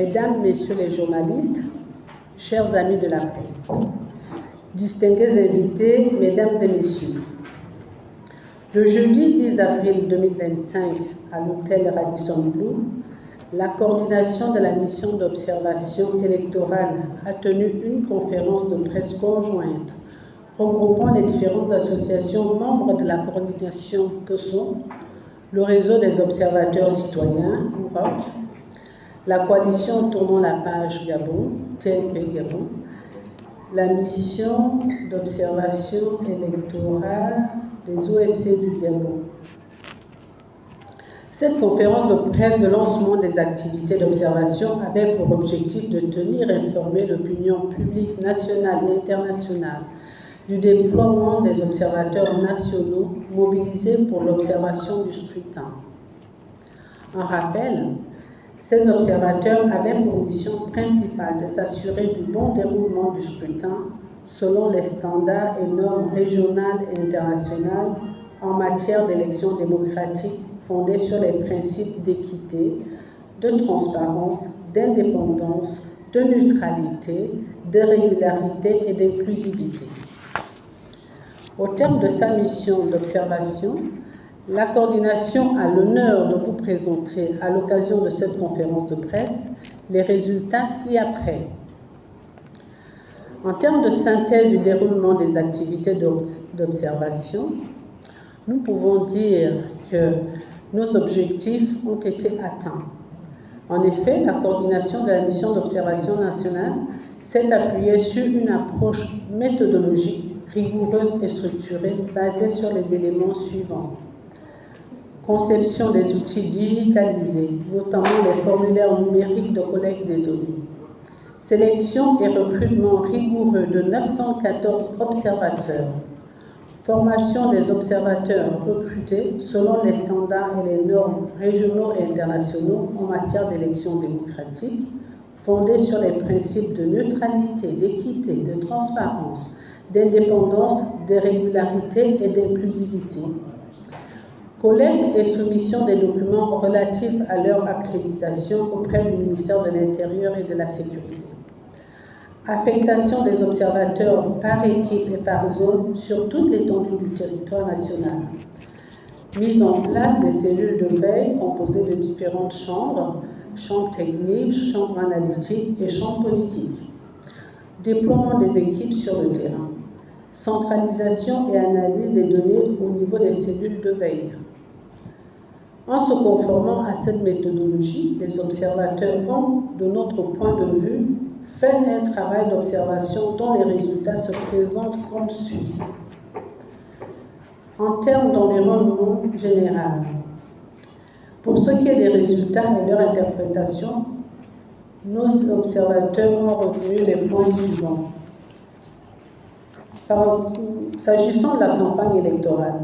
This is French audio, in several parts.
Mesdames, Messieurs les journalistes, chers amis de la presse, distingués invités, Mesdames et Messieurs, le jeudi 10 avril 2025, à l'hôtel Radisson Blu, la coordination de la mission d'observation électorale a tenu une conférence de presse conjointe regroupant les différentes associations membres de la coordination que sont le réseau des observateurs citoyens, OUROC, la coalition Tournons la page Gabon, TNP Gabon, la mission d'observation électorale des OSC du Gabon. Cette conférence de presse de lancement des activités d'observation avait pour objectif de tenir informée l'opinion publique nationale et internationale du déploiement des observateurs nationaux mobilisés pour l'observation du scrutin. En rappel, ces observateurs avaient pour mission principale de s'assurer du bon déroulement du scrutin selon les standards et normes régionales et internationales en matière d'élections démocratiques fondées sur les principes d'équité, de transparence, d'indépendance, de neutralité, de régularité et d'inclusivité. Au terme de sa mission d'observation, la coordination a l'honneur de vous présenter, à l'occasion de cette conférence de presse, les résultats ci-après. En termes de synthèse du déroulement des activités d'observation, nous pouvons dire que nos objectifs ont été atteints. En effet, la coordination de la mission d'observation nationale s'est appuyée sur une approche méthodologique rigoureuse et structurée basée sur les éléments suivants. Conception des outils digitalisés, notamment les formulaires numériques de collecte des données. Sélection et recrutement rigoureux de 914 observateurs. Formation des observateurs recrutés selon les standards et les normes régionaux et internationaux en matière d'élections démocratiques, fondés sur les principes de neutralité, d'équité, de transparence, d'indépendance, de régularité et d'inclusivité. Collecte et soumission des documents relatifs à leur accréditation auprès du ministère de l'Intérieur et de la Sécurité. Affectation des observateurs par équipe et par zone sur toute l'étendue du territoire national. Mise en place des cellules de veille composées de différentes chambres, chambre technique, chambre analytique et chambre politique. Déploiement des équipes sur le terrain. Centralisation et analyse des données au niveau des cellules de veille. En se conformant à cette méthodologie, les observateurs ont, de notre point de vue, fait un travail d'observation dont les résultats se présentent comme suit. En termes d'environnement général, pour ce qui est des résultats et leur interprétation, nos observateurs ont retenu les points suivants. S'agissant de la campagne électorale,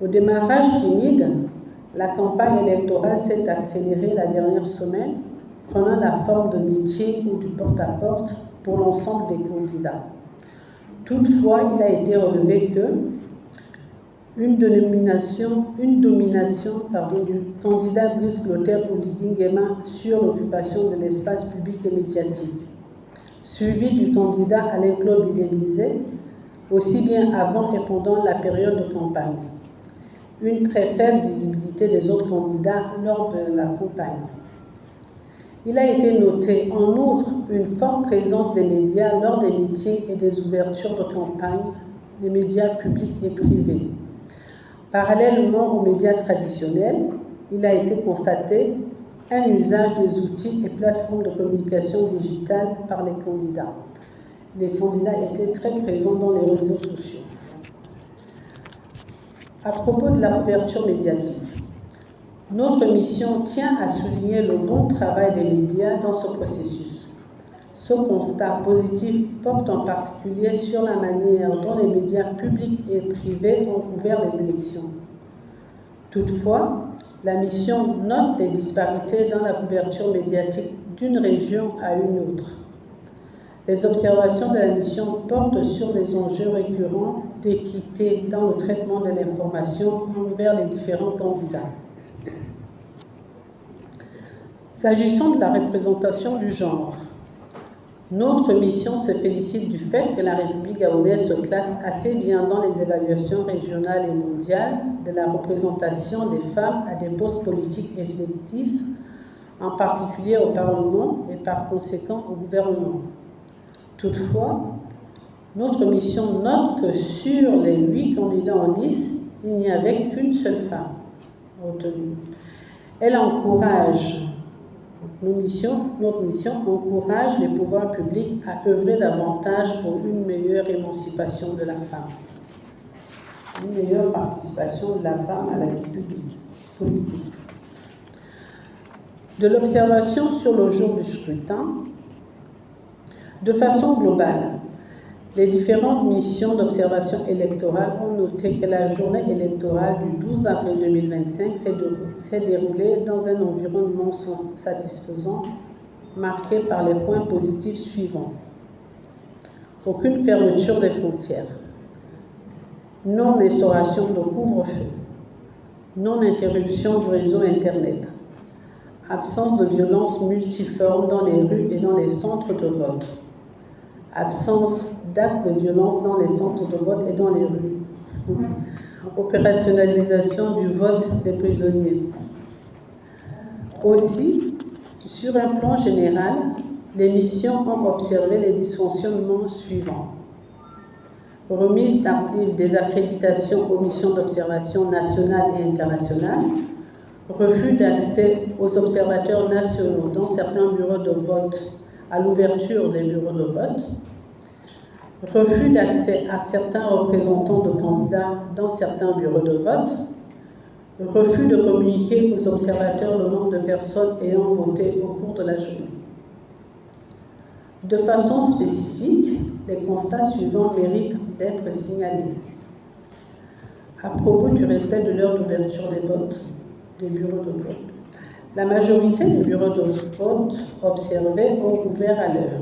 au démarrage timide, la campagne électorale s'est accélérée la dernière semaine, prenant la forme de meeting ou du porte-à-porte pour l'ensemble des candidats. Toutefois, il a été relevé que une domination du candidat Brice Clotaire Oligui sur l'occupation de l'espace public et médiatique, suivi du candidat Alain Claude Bidélisé, aussi bien avant et pendant la période de campagne. Une très faible visibilité des autres candidats lors de la campagne. Il a été noté en outre une forte présence des médias lors des meetings et des ouvertures de campagne, des médias publics et privés. Parallèlement aux médias traditionnels, il a été constaté un usage des outils et plateformes de communication digitale par les candidats. Les candidats étaient très présents dans les réseaux sociaux. À propos de la couverture médiatique, notre mission tient à souligner le bon travail des médias dans ce processus. Ce constat positif porte en particulier sur la manière dont les médias publics et privés ont couvert les élections. Toutefois, la mission note des disparités dans la couverture médiatique d'une région à une autre. Les observations de la mission portent sur des enjeux récurrents d'équité dans le traitement de l'information envers les différents candidats. S'agissant de la représentation du genre, notre mission se félicite du fait que la République gabonaise se classe assez bien dans les évaluations régionales et mondiales de la représentation des femmes à des postes politiques effectifs, en particulier au Parlement et par conséquent au gouvernement. Toutefois, notre mission note que sur les 8 candidats en lice, il n'y avait qu'une seule femme retenue. Elle encourage, notre mission encourage les pouvoirs publics à œuvrer davantage pour une meilleure émancipation de la femme, une meilleure participation de la femme à la vie publique, politique. De l'observation sur le jour du scrutin, de façon globale, les différentes missions d'observation électorale ont noté que la journée électorale du 12 avril 2025 s'est déroulée dans un environnement satisfaisant, marqué par les points positifs suivants. Aucune fermeture des frontières, non-instauration de couvre-feu, non-interruption du réseau Internet, absence de violences multiformes dans les rues et dans les centres de vote, absence d'actes de violence dans les centres de vote et dans les rues, opérationnalisation du vote des prisonniers. Aussi, sur un plan général, les missions ont observé les dysfonctionnements suivants. Remise tardive des accréditations aux missions d'observation nationales et internationales, refus d'accès aux observateurs nationaux dans certains bureaux de vote à l'ouverture des bureaux de vote, refus d'accès à certains représentants de candidats dans certains bureaux de vote, refus de communiquer aux observateurs le nombre de personnes ayant voté au cours de la journée. De façon spécifique, les constats suivants méritent d'être signalés. À propos du respect de l'heure d'ouverture des bureaux de vote, la majorité des bureaux de vote observés ont ouvert à l'heure.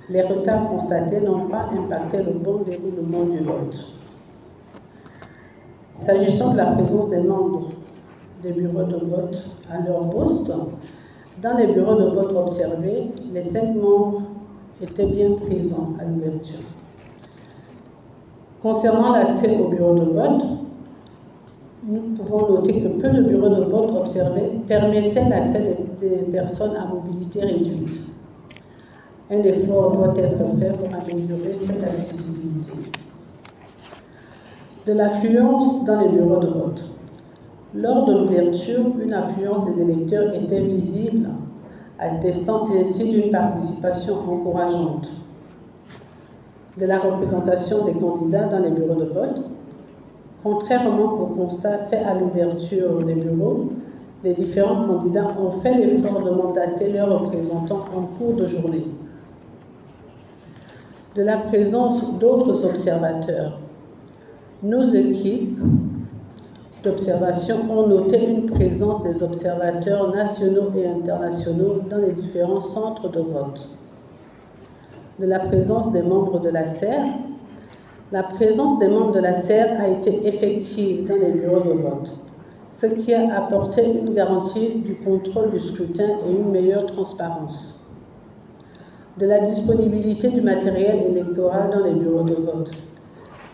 Les retards constatés n'ont pas impacté le bon déroulement du vote. S'agissant de la présence des membres des bureaux de vote à leur poste, dans les bureaux de vote observés, les 5 membres étaient bien présents à l'ouverture. Concernant l'accès aux bureaux de vote, nous pouvons noter que peu de bureaux de vote observés permettaient l'accès des personnes à mobilité réduite. Un effort doit être fait pour améliorer cette accessibilité. De l'affluence dans les bureaux de vote. Lors de l'ouverture, une affluence des électeurs était visible, attestant ainsi d'une participation encourageante. De la représentation des candidats dans les bureaux de vote. Contrairement au constat fait à l'ouverture des bureaux, les différents candidats ont fait l'effort de mandater leurs représentants en cours de journée. De la présence d'autres observateurs. Nos équipes d'observation ont noté une présence des observateurs nationaux et internationaux dans les différents centres de vote. De la présence des membres de la SER. La présence des membres de la SER a été effective dans les bureaux de vote, ce qui a apporté une garantie du contrôle du scrutin et une meilleure transparence. De la disponibilité du matériel électoral dans les bureaux de vote.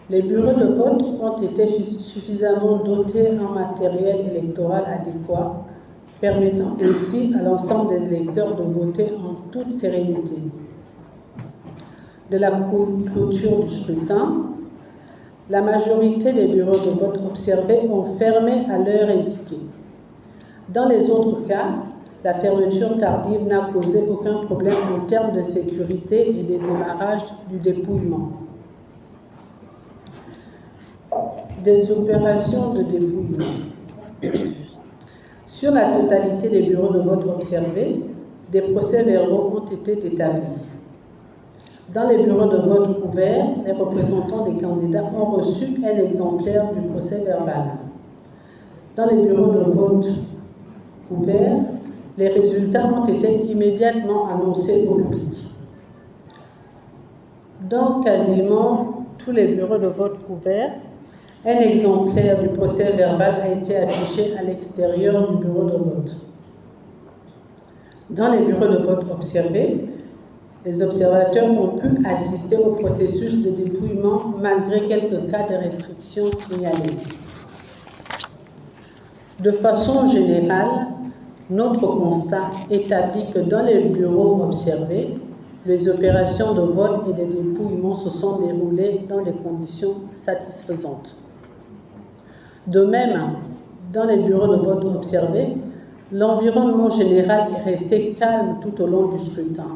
Les bureaux de vote ont été suffisamment dotés en matériel électoral adéquat, permettant ainsi à l'ensemble des électeurs de voter en toute sérénité. De la clôture du scrutin, la majorité des bureaux de vote observés ont fermé à l'heure indiquée. Dans les autres cas, la fermeture tardive n'a posé aucun problème en termes de sécurité et de démarrage du dépouillement. Des opérations de dépouillement. Sur la totalité des bureaux de vote observés, des procès-verbaux ont été établis. Dans les bureaux de vote ouverts, les représentants des candidats ont reçu un exemplaire du procès-verbal. Dans les bureaux de vote ouverts, les résultats ont été immédiatement annoncés au public. Dans quasiment tous les bureaux de vote ouverts, un exemplaire du procès-verbal a été affiché à l'extérieur du bureau de vote. Dans les bureaux de vote observés, les observateurs ont pu assister au processus de dépouillement malgré quelques cas de restrictions signalés. De façon générale, notre constat établit que dans les bureaux observés, les opérations de vote et de dépouillement se sont déroulées dans des conditions satisfaisantes. De même, dans les bureaux de vote observés, l'environnement général est resté calme tout au long du scrutin.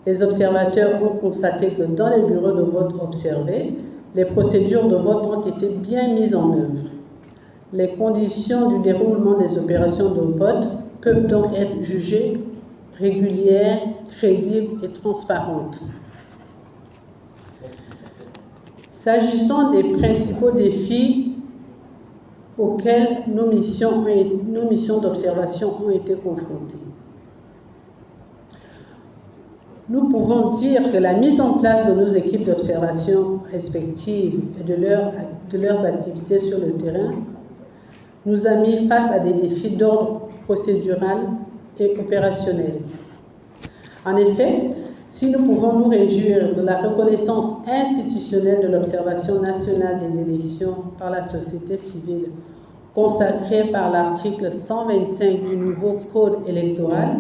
Les observateurs ont constaté que dans les bureaux de vote observés, les procédures de vote ont été bien mises en œuvre. Les conditions du déroulement des opérations de vote peuvent donc être jugées régulières, crédibles et transparentes. S'agissant des principaux défis auxquels nos missions d'observation ont été confrontées, nous pouvons dire que la mise en place de nos équipes d'observation respectives et de leurs activités sur le terrain nous a mis face à des défis d'ordre procédural et opérationnel. En effet, si nous pouvons nous réjouir de la reconnaissance institutionnelle de l'observation nationale des élections par la société civile, consacrée par l'article 125 du nouveau Code électoral,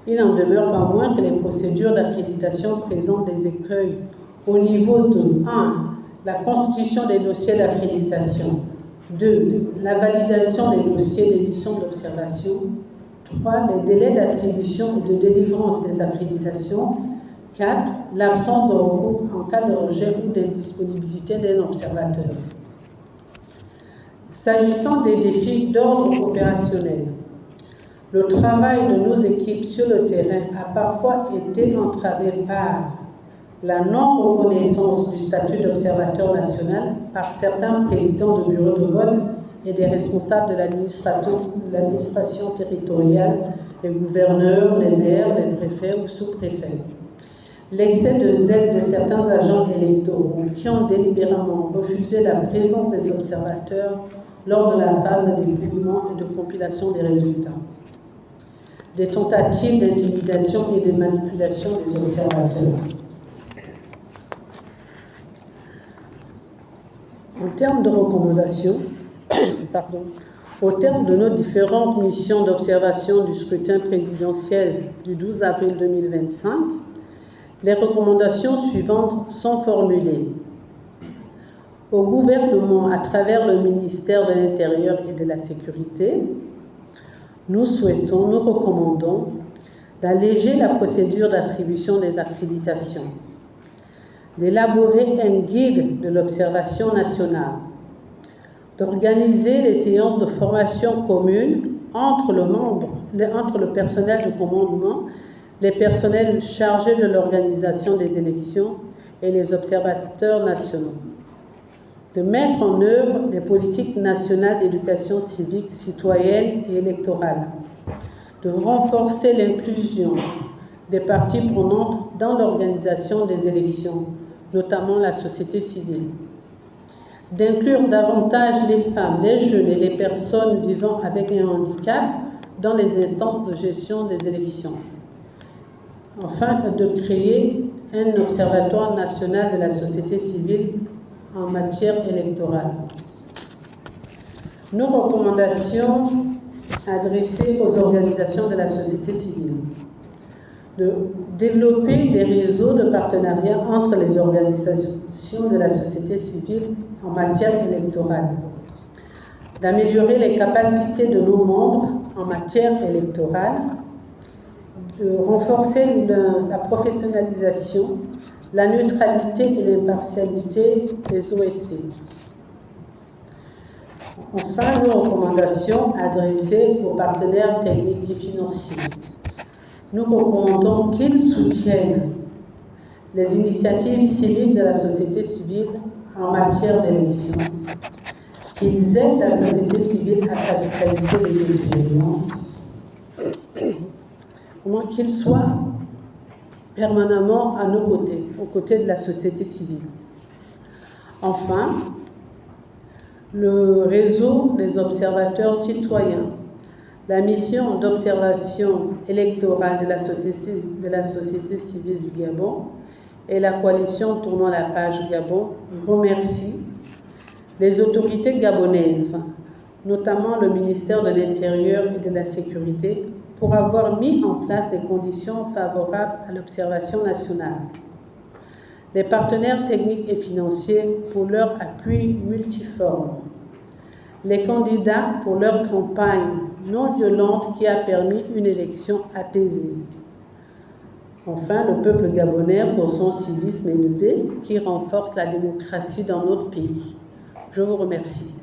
il n'en demeure pas moins que les procédures d'accréditation présentent des écueils au niveau de 1. La constitution des dossiers d'accréditation, 2. La validation des dossiers d'édition d'observation, 3. Les délais d'attribution et de délivrance des accréditations, 4. L'absence de recours en cas de rejet ou d'indisponibilité d'un observateur. S'agissant des défis d'ordre opérationnel, le travail de nos équipes sur le terrain a parfois été entravé par la non-reconnaissance du statut d'observateur national par certains présidents de bureaux de vote et des responsables de l'administration territoriale, les gouverneurs, les maires, les préfets ou sous-préfets. L'excès de zèle de certains agents électoraux qui ont délibérément refusé la présence des observateurs lors de la phase de dépouillement et de compilation des résultats. Des tentatives d'intimidation et de manipulation des observateurs. En termes de recommandations, au terme de nos différentes missions d'observation du scrutin présidentiel du 12 avril 2025, les recommandations suivantes sont formulées. Au gouvernement, à travers le ministère de l'Intérieur et de la Sécurité, nous recommandons d'alléger la procédure d'attribution des accréditations, d'élaborer un guide de l'observation nationale, d'organiser les séances de formation communes entre le personnel de commandement, les personnels chargés de l'organisation des élections et les observateurs nationaux, de mettre en œuvre des politiques nationales d'éducation civique, citoyenne et électorale, de renforcer l'inclusion des parties prenantes dans l'organisation des élections, notamment la société civile, d'inclure davantage les femmes, les jeunes et les personnes vivant avec un handicap dans les instances de gestion des élections, enfin de créer un observatoire national de la société civile en matière électorale. Nos recommandations adressées aux organisations de la société civile: de développer des réseaux de partenariat entre les organisations de la société civile en matière électorale, d'améliorer les capacités de nos membres en matière électorale, de renforcer la professionnalisation, la neutralité et l'impartialité des OSC. Enfin, nos recommandations adressées aux partenaires techniques et financiers. Nous recommandons qu'ils soutiennent les initiatives civiques de la société civile en matière d'élection, qu'ils aident la société civile à capitaliser les expériences, au moins qu'ils soient permanemment à nos côtés, aux côtés de la société civile. Enfin, le réseau des observateurs citoyens la mission d'observation électorale de la société civile du Gabon et la coalition Tournons la page Gabon remercient les autorités gabonaises, notamment le ministère de l'Intérieur et de la Sécurité, pour avoir mis en place des conditions favorables à l'observation nationale. Les partenaires techniques et financiers pour leur appui multiforme. Les candidats pour leur campagne non violente qui a permis une élection apaisée. Enfin, le peuple gabonais pour son civisme élevé qui renforce la démocratie dans notre pays. Je vous remercie.